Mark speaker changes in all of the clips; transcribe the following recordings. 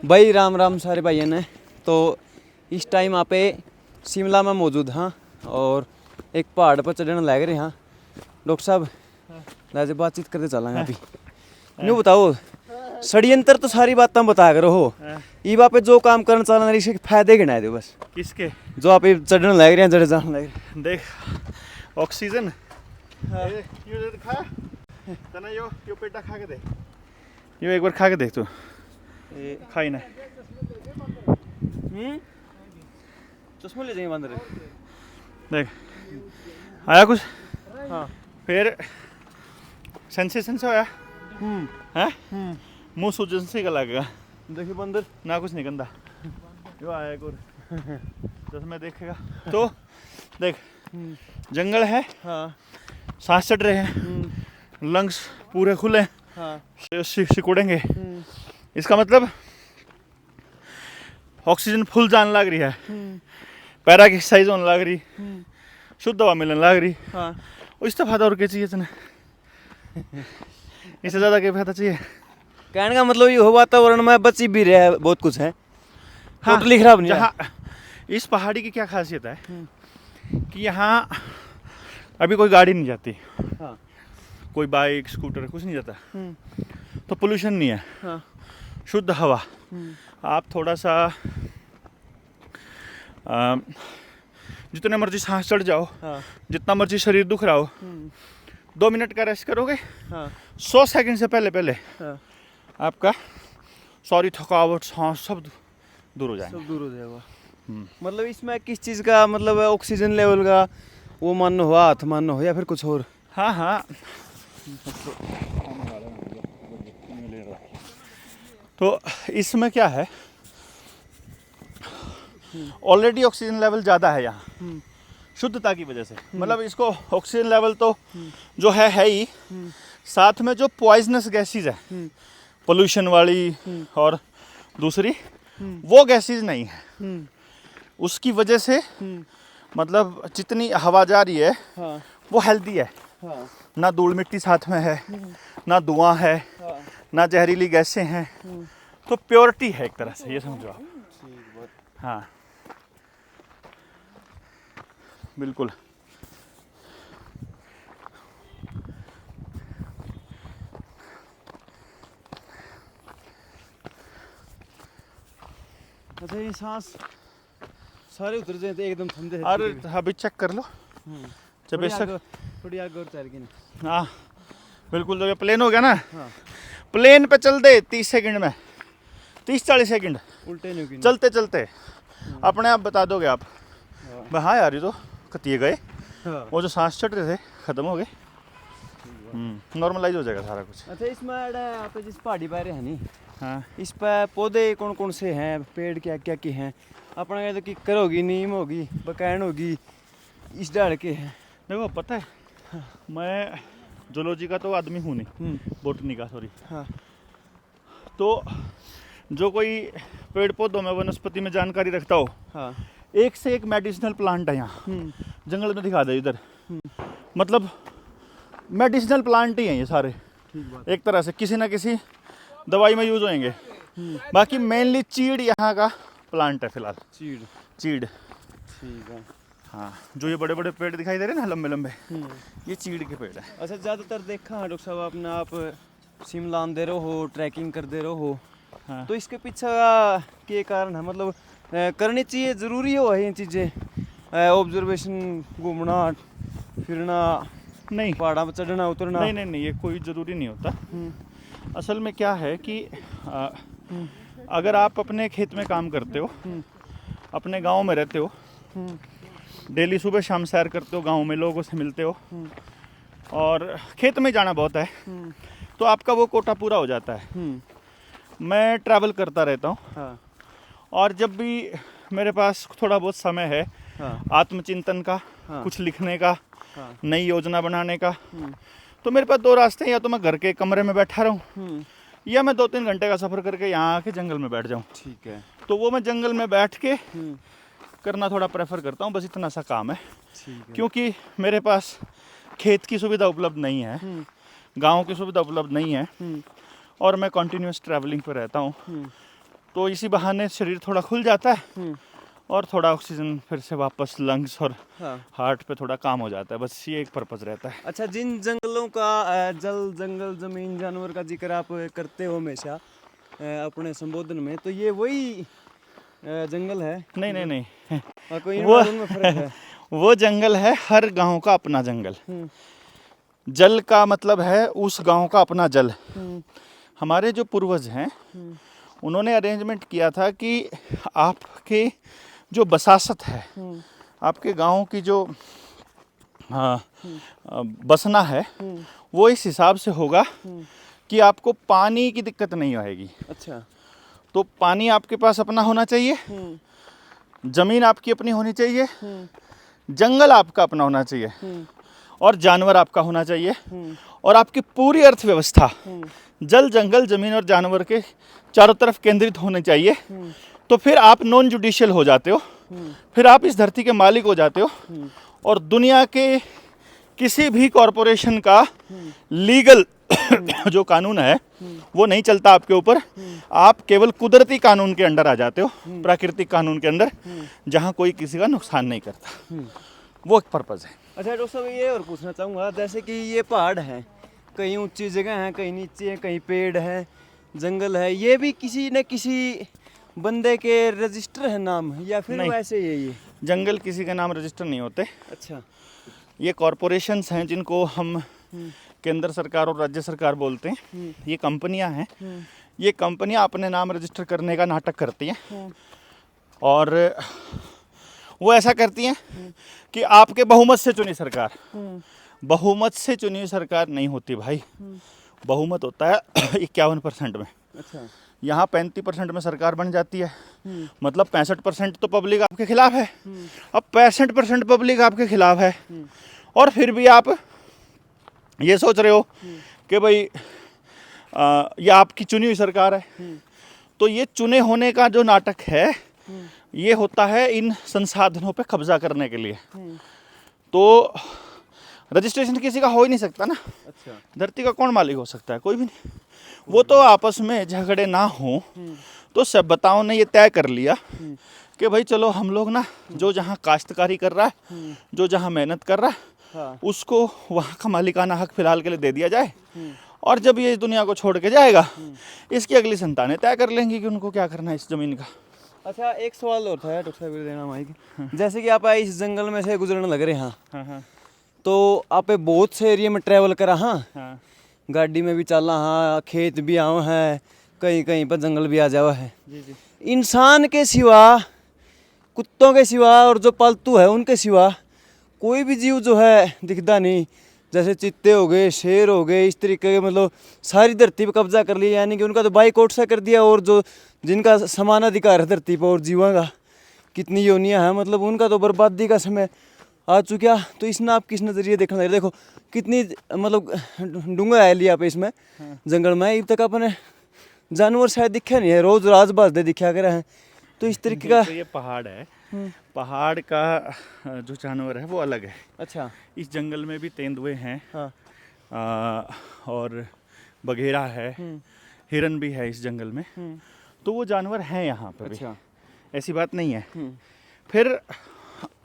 Speaker 1: भाई राम राम सारे भाइयों ने। तो इस टाइम आप शिमला में मौजूद हाँ और एक पहाड़ पर चढ़ने लग रहे हाँ। डॉक्टर साहब लाजे बातचीत करते चलेंगे अभी। न्यू बताओ षड्यंत्र तो सारी बातें बता कर हो ये वहाँ पे जो काम करना चलना इसके फायदे गिनाए दो बस।
Speaker 2: किसके?
Speaker 1: जो आप चढ़ने लग रहे हैं जड़े जाने लग रहे
Speaker 2: देख ऑक्सीजन यो दिखा तना यो पेटा खा के दे, यो एक बार खा के देख तू खाई ना।
Speaker 1: चश्मा ले जाएंगे बंदर
Speaker 2: देख आया कुछ
Speaker 1: हाँ
Speaker 2: फिर सेंसेशन से आया हैं मुंह सूजन से का लगेगा।
Speaker 1: देखिए बंदर
Speaker 2: ना कुछ नहीं गंदा यो आया एक और चश्मे देखेगा तो देख जंगल है
Speaker 1: हाँ
Speaker 2: सांस चढ़ रहे हैं लंग्स पूरे खुले
Speaker 1: हाँ
Speaker 2: सिकुड़ेंगे इसका मतलब ऑक्सीजन फुल जाने लग रही है पैरा की एक्सरसाइज होने लग रही शुद्ध हवा मिलने लग रही
Speaker 1: हाँ
Speaker 2: इससे फायदा और क्या चाहिए इतने इससे ज़्यादा क्या फायदा चाहिए।
Speaker 1: कहने का मतलब ये हो वातावरण में बची भी रहा है बहुत कुछ है
Speaker 2: हाँ,
Speaker 1: टोटली खराब नहीं है।
Speaker 2: जहाँ इस पहाड़ी की क्या खासियत है कि यहाँ अभी कोई गाड़ी नहीं जाती
Speaker 1: हाँ
Speaker 2: कोई बाइक स्कूटर कुछ नहीं जाता तो पोल्यूशन नहीं है
Speaker 1: हाँ
Speaker 2: शुद्ध हवा। आप थोड़ा सा जितने मर्जी सांस चढ़ जाओ
Speaker 1: हाँ
Speaker 2: जितना मर्जी शरीर दुख रहा हो 2 मिनट का रेस्ट करोगे
Speaker 1: हाँ
Speaker 2: 100 सेकंड से पहले
Speaker 1: हाँ
Speaker 2: आपका सॉरी थकावट सांस सब दूर हो जाएगा।
Speaker 1: सब दूर हो जाएगा। मतलब इसमें किस चीज़ का मतलब ऑक्सीजन लेवल का वो मानना हो हाथ मानना हो या फिर कुछ और।
Speaker 2: हाँ हाँ तो इसमें क्या है ऑलरेडी ऑक्सीजन लेवल ज़्यादा है यहाँ शुद्धता की वजह से मतलब इसको ऑक्सीजन लेवल तो जो है ही साथ में जो पॉइजनस गैसेज है पोल्यूशन वाली और दूसरी वो गैसेज नहीं है उसकी वजह से मतलब जितनी हवा जा रही है
Speaker 1: हाँ
Speaker 2: वो हेल्दी है
Speaker 1: हाँ
Speaker 2: ना धूल मिट्टी साथ में है ना धुआं है
Speaker 1: हाँ
Speaker 2: ना जहरीली गैसें हैं तो प्योरिटी है एक तरह से ये समझो आप। हाँ बिल्कुल
Speaker 1: अच्छा ये सांस सारे उतर जाते एकदम ठंडे
Speaker 2: अरे अभी चेक कर लो जब बेशक
Speaker 1: थोड़ी आगे और चल के ना
Speaker 2: हाँ बिल्कुल। जब ये प्लेन हो गया ना
Speaker 1: हाँ
Speaker 2: प्लेन पे चल दे 30 सेकंड में 30-40 सेकंड
Speaker 1: उल्टे नहीं होगी
Speaker 2: चलते चलते अपने आप बता दोगे आप हाँ यार ये तो कतिए गए
Speaker 1: हाँ।
Speaker 2: वो जो सांस चढ़ रहे थे खत्म हो गए नॉर्मलाइज हो जाएगा सारा कुछ।
Speaker 1: अच्छा इसमें आप जिस पहाड़ी पर है नहीं
Speaker 2: हाँ
Speaker 1: इस पर पौधे कौन कौन से हैं पेड़ क्या क्या के हैं अपना कहते कि किक्कर होगी नीम होगी बकैन होगी इस डाल के हैं।
Speaker 2: देखो पता है मैं जूलॉजी का तो आदमी हूँ नहीं बोटनी का सॉरी
Speaker 1: हाँ
Speaker 2: तो जो कोई पेड़ पौधों में वनस्पति में जानकारी रखता हो
Speaker 1: हाँ
Speaker 2: एक से एक मेडिसिनल प्लांट है यहाँ जंगल में दिखा दे इधर मतलब मेडिसिनल प्लांट ही हैं ये सारे एक तरह से किसी ना किसी दवाई में यूज होंगे बाकी मेनली चीड़ यहाँ का प्लांट है फिलहाल चीड़
Speaker 1: ठीक है
Speaker 2: हाँ जो ये बड़े बड़े पेड़ दिखाई दे रहे हैं ना लंबे लंबे ये चीड़ के पेड़ है।
Speaker 1: अच्छा ज़्यादातर देखा है डॉक्टर साहब आपने आप शिमला आंदे रहो ट्रैकिंग करते रहो
Speaker 2: हाँ।
Speaker 1: तो इसके पीछे के कारण है मतलब करनी चाहिए ज़रूरी हो ये चीज़ें ऑब्जर्वेशन घूमना फिरना
Speaker 2: नहीं
Speaker 1: पहाड़ा पर चढ़ना उतरना
Speaker 2: नहीं ये कोई ज़रूरी नहीं होता। असल में क्या है कि अगर आप अपने खेत में काम करते हो अपने गांव में रहते हो डेली सुबह शाम सैर करते हो गांव में लोगों से मिलते हो और खेत में जाना बहुत है तो आपका वो कोटा पूरा हो जाता है। मैं ट्रैवल करता रहता हूँ
Speaker 1: हाँ
Speaker 2: और जब भी मेरे पास थोड़ा बहुत समय है
Speaker 1: हाँ
Speaker 2: आत्मचिंतन का
Speaker 1: हाँ।
Speaker 2: कुछ लिखने का
Speaker 1: हाँ
Speaker 2: नई योजना बनाने का तो मेरे पास 2 रास्ते हैं या तो मैं घर के कमरे में बैठा रहूँ या मैं 2-3 घंटे का सफ़र करके यहाँ आके जंगल में बैठ जाऊँ।
Speaker 1: ठीक है
Speaker 2: तो वो मैं जंगल में बैठ के करना थोड़ा प्रेफर करता हूँ बस इतना सा काम है
Speaker 1: ठीक है
Speaker 2: क्योंकि मेरे पास खेत की सुविधा उपलब्ध नहीं है गाँव की सुविधा उपलब्ध नहीं है और मैं कंटिन्यूस ट्रैवलिंग पर रहता हूँ तो इसी बहाने शरीर थोड़ा खुल जाता है और थोड़ा ऑक्सीजन फिर से वापस लंग्स और
Speaker 1: हाँ।
Speaker 2: हार्ट पे थोड़ा काम हो जाता है। बस ये एक पर्पज़ रहता है।
Speaker 1: अच्छा, जिन जंगलों का जल जंगल जमीन जानवर का जिक्र आप करते हो हमेशा अपने संबोधन में, तो ये वही जंगल है?
Speaker 2: नहीं नहीं नहीं,
Speaker 1: कोई
Speaker 2: वो
Speaker 1: इनमें फर्क है?
Speaker 2: वो जंगल है हर गांव का अपना जंगल। जल का मतलब है उस गांव का अपना जल। हमारे जो पूर्वज हैं उन्होंने अरेंजमेंट किया था कि आपके जो बसासत है, आपके गांव की जो बसना है, वो इस हिसाब से होगा कि आपको पानी की दिक्कत नहीं आएगी।
Speaker 1: अच्छा।
Speaker 2: तो पानी आपके पास अपना होना चाहिए, जमीन आपकी अपनी होनी चाहिए, जंगल आपका अपना होना चाहिए, और जानवर आपका होना चाहिए, और आपकी पूरी अर्थव्यवस्था जल जंगल जमीन और जानवर के चारों तरफ केंद्रित होने चाहिए। तो फिर आप नॉन जुडिशियल हो जाते हो, फिर आप इस धरती के मालिक हो जाते हो, और दुनिया के किसी भी कॉरपोरेशन का लीगल जो कानून है वो नहीं चलता आपके ऊपर। आप केवल कुदरती कानून के अंडर आ जाते हो, प्राकृतिक कानून के अंदर, जहाँ कोई किसी का नुकसान नहीं करता। वो एक पर्पज़ है।
Speaker 1: अच्छा डॉक्टर साहब, ये और पूछना चाहूँगा, जैसे कि ये पहाड़ हैं, कहीं ऊंची जगह है, कहीं नीचे है, कहीं पेड़ है, जंगल है, ये भी किसी न किसी बंदे के रजिस्टर है नाम, या फिर
Speaker 2: नहीं।
Speaker 1: वैसे ही?
Speaker 2: जंगल किसी का नाम रजिस्टर नहीं होते।
Speaker 1: अच्छा।
Speaker 2: ये कॉरपोरेशंस हैं जिनको हम केंद्र सरकार और राज्य सरकार बोलते हैं। ये कंपनियां हैं। ये कंपनियां अपने नाम रजिस्टर करने का नाटक करती हैं, और वो ऐसा करती हैं कि आपके बहुमत से चुनी सरकार, बहुमत से चुनी सरकार नहीं होती भाई। बहुमत होता है 51% में।
Speaker 1: अच्छा।
Speaker 2: यहाँ 35% में सरकार बन जाती है, मतलब 65% तो पब्लिक आपके खिलाफ है। अब 65% पब्लिक आपके खिलाफ है, और फिर भी आप ये सोच रहे हो कि भाई ये आपकी चुनी हुई सरकार है। तो ये चुने होने का जो नाटक है, ये होता है इन संसाधनों पे कब्जा करने के लिए। तो रजिस्ट्रेशन किसी का हो ही नहीं सकता ना।
Speaker 1: अच्छा।
Speaker 2: धरती का कौन मालिक हो सकता है? कोई भी नहीं। वो तो आपस में झगड़े ना हो तो सभ्यताओं ने ये तय कर लिया कि भाई चलो हम लोग ना, जो जहाँ काश्तकारी कर रहा है, जो जहाँ मेहनत कर रहा है,
Speaker 1: हाँ।
Speaker 2: उसको वहाँ का मालिकाना हक फिलहाल के लिए दे दिया जाए, और जब ये इस दुनिया को छोड़ के जाएगा, इसकी अगली संतानें तय कर लेंगी कि उनको क्या करना है इस ज़मीन का।
Speaker 1: अच्छा, एक सवाल और था डॉक्टर साहब, देना माइक। जैसे कि आप इस जंगल में से गुजरने लग रहे हैं,
Speaker 2: हाँ।
Speaker 1: तो आप बहुत से एरिया में ट्रैवल करा?
Speaker 2: हाँ।
Speaker 1: गाड़ी में भी चला, हाँ, खेत भी आओ है, कहीं कहीं पर जंगल भी आ जाओ है।
Speaker 2: जी।
Speaker 1: इंसान के सिवा, कुत्तों के सिवा, और जो पालतू है उनके सिवा कोई भी जीव जो है दिखता नहीं। जैसे चीते हो गए, शेर हो गए, इस तरीके के, मतलब सारी धरती पर कब्जा कर लिया, यानी कि उनका तो बाइकआउट सा कर दिया। और जो जिनका समान अधिकार है धरती पर और जीवन का, कितनी योनियाँ हैं, मतलब उनका तो बर्बादी का समय आ चुका। तो इसमें आप किस नज़रिए देखना चाहिए? देखो कितनी मतलब डूंगा है लिया पे इसमें जंगल में, अब तक अपने जानवर शायद दिखे नहीं है, रोज राज बाजदे दिखा कर हैं। तो इस तरीके का
Speaker 2: तो ये पहाड़ है, पहाड़ का जो जानवर है वो अलग है।
Speaker 1: अच्छा।
Speaker 2: इस जंगल में भी तेंदुए हैं,
Speaker 1: हाँ।
Speaker 2: और बघेरा है, हिरन भी है इस जंगल में। तो वो जानवर हैं यहाँ पर भी।
Speaker 1: अच्छा।
Speaker 2: ऐसी बात नहीं है। फिर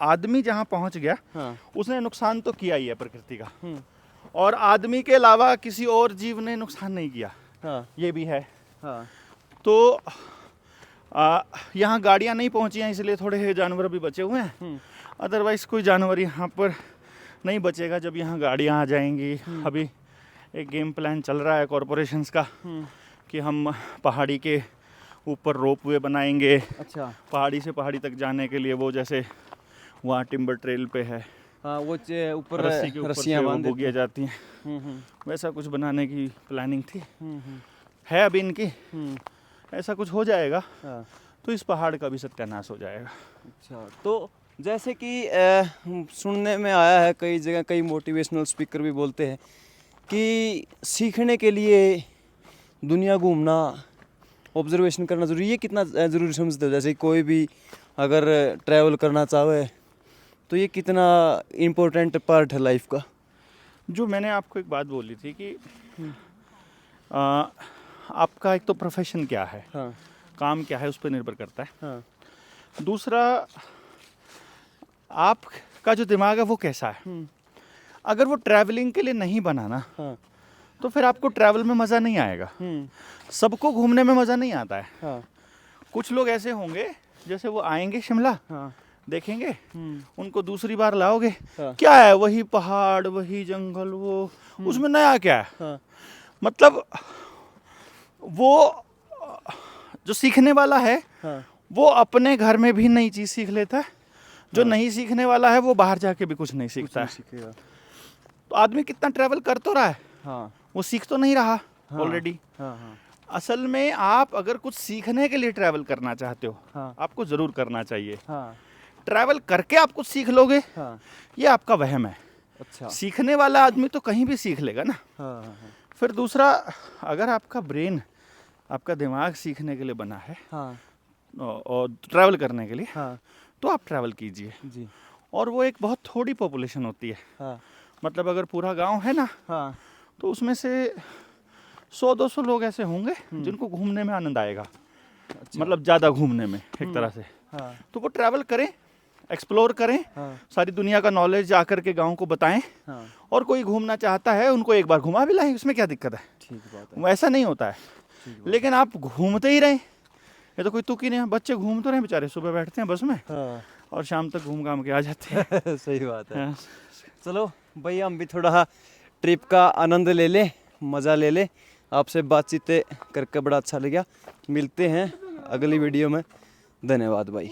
Speaker 2: आदमी जहाँ पहुँच गया,
Speaker 1: हाँ।
Speaker 2: उसने नुकसान तो किया ही है प्रकृति का, और आदमी के अलावा किसी और जीव ने नुकसान नहीं किया।
Speaker 1: हाँ।
Speaker 2: ये भी है।
Speaker 1: हाँ।
Speaker 2: तो यहाँ गाड़ियाँ नहीं पहुँची हैं, इसलिए थोड़े जानवर भी बचे हुए हैं। अदरवाइज़ कोई जानवर यहाँ पर नहीं बचेगा जब यहाँ गाड़ियाँ आ जाएंगी। अभी एक गेम प्लान चल रहा है कॉरपोरेशंस का कि हम पहाड़ी के ऊपर रोप वे बनाएंगे।
Speaker 1: अच्छा।
Speaker 2: पहाड़ी से पहाड़ी तक जाने के लिए, वो जैसे वहाँ टिम्बर ट्रेल पे है,
Speaker 1: हाँ, वो ऊपर
Speaker 2: रस्सी के ऊपर
Speaker 1: रस्सियाँ बांध
Speaker 2: बोगियाँ जाती हैं, वैसा कुछ बनाने की प्लानिंग थी, है अभी इनकी। ऐसा कुछ हो जाएगा तो इस पहाड़ का भी सत्यानाश हो जाएगा।
Speaker 1: अच्छा। तो जैसे कि सुनने में आया है, कई जगह कई मोटिवेशनल स्पीकर भी बोलते हैं कि सीखने के लिए दुनिया घूमना, ऑब्जर्वेशन करना ज़रूरी है। कितना ज़रूरी समझते हो? जैसे कोई भी अगर ट्रैवल करना चाहे तो ये कितना इम्पोर्टेंट पार्ट है लाइफ का?
Speaker 2: जो मैंने आपको एक बात बोली थी कि आपका एक तो प्रोफेशन क्या है।
Speaker 1: हाँ।
Speaker 2: काम क्या है उस पर निर्भर करता है।
Speaker 1: हाँ।
Speaker 2: दूसरा, आपका जो दिमाग है वो कैसा है। अगर वो ट्रैवलिंग के लिए नहीं बना ना,
Speaker 1: हाँ।
Speaker 2: तो फिर आपको ट्रैवल में मज़ा नहीं आएगा। सबको घूमने में मज़ा नहीं आता है।
Speaker 1: हाँ।
Speaker 2: कुछ लोग ऐसे होंगे जैसे वो आएंगे शिमला,
Speaker 1: हाँ।
Speaker 2: देखेंगे, उनको दूसरी बार लाओगे,
Speaker 1: हाँ।
Speaker 2: क्या है वही पहाड़ वही जंगल, वो उसमें नया क्या है।
Speaker 1: हाँ।
Speaker 2: मतलब वो जो सीखने वाला है
Speaker 1: हाँ।
Speaker 2: वो अपने घर में भी नई चीज़ सीख लेता है, जो नहीं सीखने वाला है वो बाहर जाके भी कुछ नहीं सीखता है।
Speaker 1: सीखेगा।
Speaker 2: तो आदमी कितना ट्रैवल कर तो रहा है,
Speaker 1: हाँ।
Speaker 2: वो सीख तो नहीं रहा
Speaker 1: हाँ।
Speaker 2: ऑलरेडी।
Speaker 1: हाँ। हाँ।
Speaker 2: असल में आप अगर कुछ सीखने के लिए ट्रैवल करना चाहते हो,
Speaker 1: हाँ।
Speaker 2: आपको ज़रूर करना चाहिए।
Speaker 1: हाँ।
Speaker 2: ट्रैवल करके आप कुछ सीख लोगे,
Speaker 1: हाँ।
Speaker 2: ये आपका वहम है।
Speaker 1: अच्छा।
Speaker 2: सीखने वाला आदमी तो कहीं भी सीख लेगा ना।
Speaker 1: हाँ। हाँ।
Speaker 2: फिर दूसरा, अगर आपका ब्रेन, आपका दिमाग सीखने के लिए बना है
Speaker 1: हाँ।
Speaker 2: और ट्रैवल करने के लिए,
Speaker 1: हाँ।
Speaker 2: तो आप ट्रैवल कीजिए।
Speaker 1: जी।
Speaker 2: और वो एक बहुत थोड़ी पॉपुलेशन होती है।
Speaker 1: हाँ।
Speaker 2: मतलब अगर पूरा गांव है ना,
Speaker 1: हाँ।
Speaker 2: तो उसमें से 100-200 लोग ऐसे होंगे जिनको घूमने में आनंद आएगा।
Speaker 1: अच्छा।
Speaker 2: मतलब ज़्यादा घूमने में एक तरह से।
Speaker 1: हाँ।
Speaker 2: तो वो ट्रैवल करें, एक्सप्लोर करें,
Speaker 1: हाँ।
Speaker 2: सारी दुनिया का नॉलेज आकर के गांव को बताएं।
Speaker 1: हाँ।
Speaker 2: और कोई घूमना चाहता है उनको एक बार घुमा भी लाएं, उसमें क्या दिक्कत है।
Speaker 1: ठीक बात है।
Speaker 2: वैसा नहीं होता है।
Speaker 1: ठीक बात
Speaker 2: लेकिन आप घूमते ही रहें, ये तो कोई तुक ही नहीं है। बच्चे घूम तो रहे बेचारे, सुबह बैठते हैं बस में
Speaker 1: हाँ।
Speaker 2: और शाम तक घूम घाम के आ जाते हैं।
Speaker 1: सही बात है।
Speaker 2: हाँ।
Speaker 1: चलो भैया, हम भी थोड़ा ट्रिप का आनंद ले ले, मज़ा ले ले। आपसे बातचीत करके बड़ा अच्छा लगा। मिलते हैं अगली वीडियो में। धन्यवाद भाई।